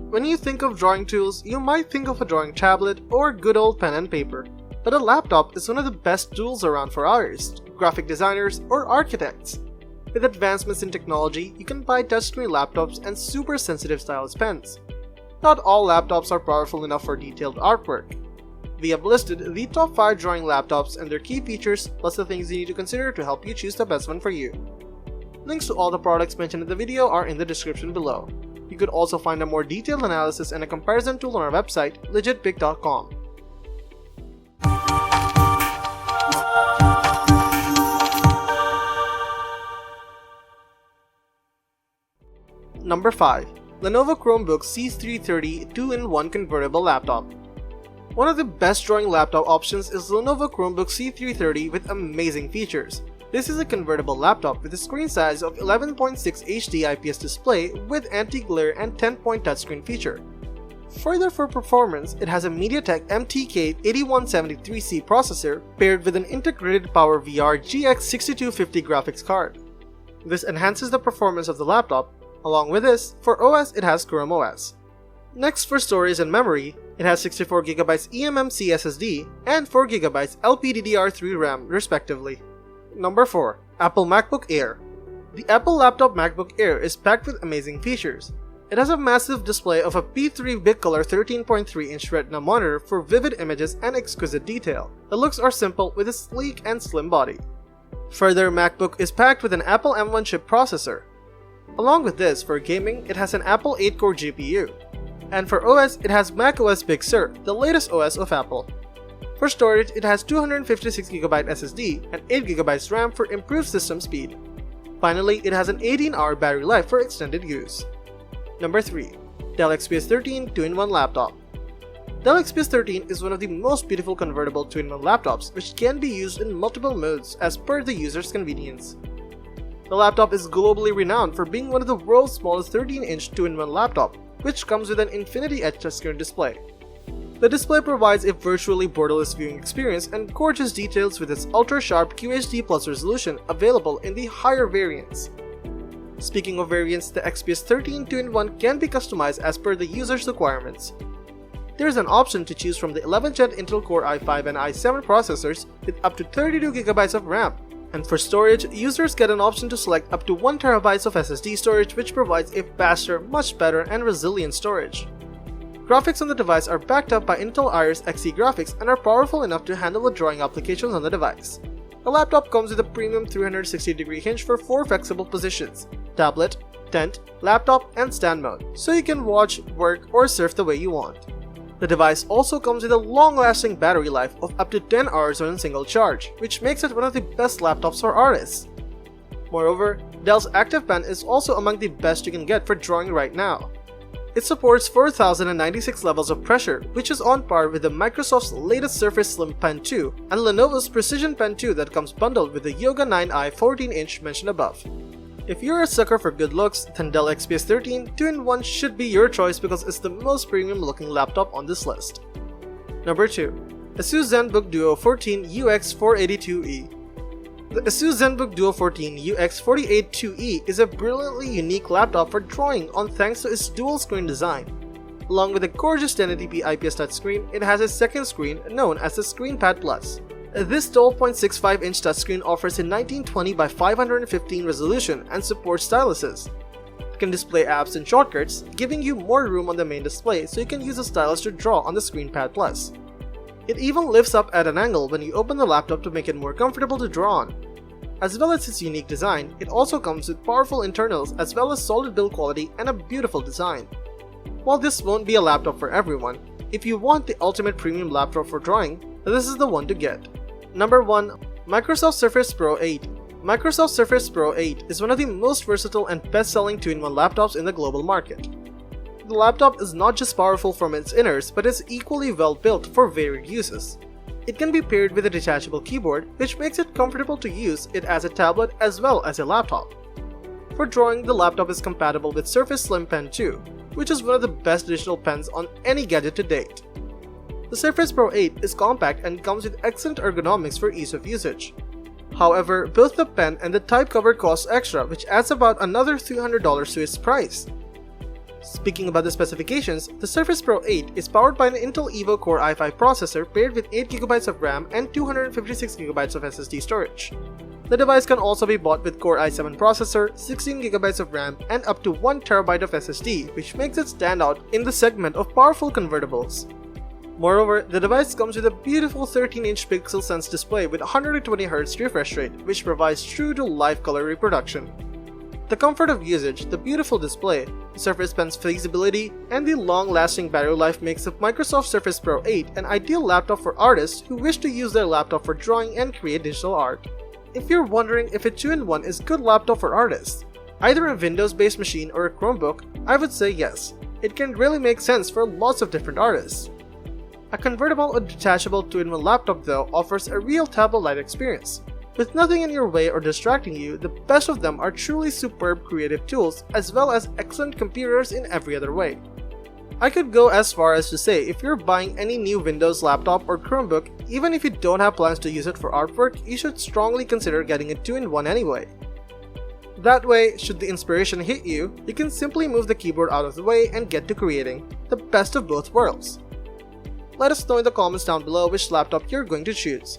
When you think of drawing tools, you might think of a drawing tablet or good old pen and paper. But a laptop is one of the best tools around for artists, graphic designers, or architects. With advancements in technology, you can buy touchscreen laptops and super sensitive stylus pens. Not all laptops are powerful enough for detailed artwork. We have listed the top 5 drawing laptops and their key features, plus the things you need to consider to help you choose the best one for you. Links to all the products mentioned in the video are in the description below. You could also find a more detailed analysis and a comparison tool on our website, legitpic.com. Number 5. Lenovo Chromebook C330 2-in-1 Convertible Laptop. One of the best drawing laptop options is Lenovo Chromebook C330 with amazing features. This is a convertible laptop with a screen size of 11.6 HD IPS display with anti-glare and 10-point touchscreen feature. Further, for performance, it has a MediaTek MTK 8173C processor paired with an integrated PowerVR GX 6250 graphics card. This enhances the performance of the laptop. Along with this, for OS it has Chrome OS. Next, for storage and memory, it has 64GB eMMC SSD and 4GB LPDDR3 RAM respectively. Number 4. Apple MacBook Air. The Apple laptop MacBook Air is packed with amazing features. It has a massive display of a P3 big color 13.3-inch Retina monitor for vivid images and exquisite detail. The looks are simple with a sleek and slim body. Further, MacBook is packed with an Apple M1 chip processor. Along with this, for gaming, it has an Apple 8-core GPU. And for OS, it has macOS Big Sur, the latest OS of Apple. For storage, it has 256GB SSD and 8GB RAM for improved system speed. Finally, it has an 18-hour battery life for extended use. Number 3. Dell XPS 13 2-in-1 Laptop. Dell XPS 13 is one of the most beautiful convertible 2-in-1 laptops which can be used in multiple modes as per the user's convenience. The laptop is globally renowned for being one of the world's smallest 13-inch 2-in-1 laptop, which comes with an Infinity Edge touchscreen display. The display provides a virtually borderless viewing experience and gorgeous details with its ultra-sharp QHD Plus resolution available in the higher variants. Speaking of variants, the XPS 13 2-in-1 can be customized as per the user's requirements. There is an option to choose from the 11th Gen Intel Core i5 and i7 processors with up to 32GB of RAM. And for storage, users get an option to select up to 1TB of SSD storage, which provides a faster, much better and resilient storage. Graphics on the device are backed up by Intel Iris Xe graphics and are powerful enough to handle the drawing applications on the device. The laptop comes with a premium 360-degree hinge for 4 flexible positions: tablet, tent, laptop, and stand mode, so you can watch, work, or surf the way you want. The device also comes with a long-lasting battery life of up to 10 hours on a single charge, which makes it one of the best laptops for artists. Moreover, Dell's Active Pen is also among the best you can get for drawing right now. It supports 4096 levels of pressure, which is on par with the Microsoft's latest Surface Slim Pen 2 and Lenovo's Precision Pen 2 that comes bundled with the Yoga 9i 14-inch mentioned above. If you're a sucker for good looks, then Dell XPS 13 2-in-1 should be your choice because it's the most premium looking laptop on this list. Number 2. Asus ZenBook Duo 14 UX482E. The Asus ZenBook Duo 14 UX482E is a brilliantly unique laptop for drawing on thanks to its dual screen design. Along with a gorgeous 1080p IPS touchscreen, it has a second screen known as the ScreenPad Plus. This 12.65-inch touchscreen offers a 1920 by 515 resolution and supports styluses. It can display apps and shortcuts, giving you more room on the main display so you can use a stylus to draw on the ScreenPad Plus. It even lifts up at an angle when you open the laptop to make it more comfortable to draw on. As well as its unique design, it also comes with powerful internals as well as solid build quality and a beautiful design. While this won't be a laptop for everyone, if you want the ultimate premium laptop for drawing, this is the one to get. Number 1. Microsoft Surface Pro 8. Microsoft Surface Pro 8 is one of the most versatile and best-selling 2-in-1 laptops in the global market. The laptop is not just powerful from its inners, but is equally well built for varied uses. It can be paired with a detachable keyboard, which makes it comfortable to use it as a tablet as well as a laptop. For drawing, the laptop is compatible with Surface Slim Pen 2, which is one of the best digital pens on any gadget to date. The Surface Pro 8 is compact and comes with excellent ergonomics for ease of usage. However, both the pen and the type cover cost extra, which adds about another $300 to its price. Speaking about the specifications, the Surface Pro 8 is powered by an Intel Evo Core i5 processor paired with 8GB of RAM and 256GB of SSD storage. The device can also be bought with Core i7 processor, 16GB of RAM, and up to 1TB of SSD, which makes it stand out in the segment of powerful convertibles. Moreover, the device comes with a beautiful 13-inch Pixel Sense display with 120Hz refresh rate, which provides true-to-life color reproduction. The comfort of usage, the beautiful display, the Surface Pen's flexibility, and the long-lasting battery life makes the Microsoft Surface Pro 8 an ideal laptop for artists who wish to use their laptop for drawing and create digital art. If you're wondering if a 2-in-1 is a good laptop for artists, either a Windows-based machine or a Chromebook, I would say yes. It can really make sense for lots of different artists. A convertible or detachable 2-in-1 laptop though offers a real tablet-like experience. With nothing in your way or distracting you, the best of them are truly superb creative tools as well as excellent computers in every other way. I could go as far as to say if you're buying any new Windows laptop or Chromebook, even if you don't have plans to use it for artwork, you should strongly consider getting a 2-in-1 anyway. That way, should the inspiration hit you, you can simply move the keyboard out of the way and get to creating the best of both worlds. Let us know in the comments down below which laptop you're going to choose.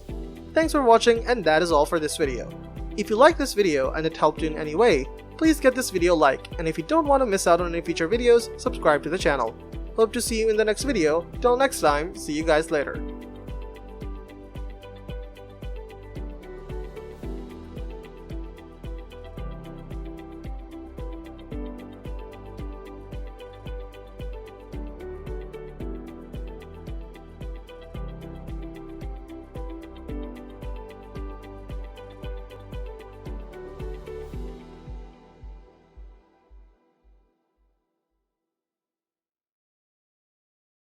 Thanks for watching, and that is all for this video. If you liked this video and it helped you in any way, please get this video a like, and if you don't want to miss out on any future videos, subscribe to the channel. Hope to see you in the next video. Till next time, see you guys later.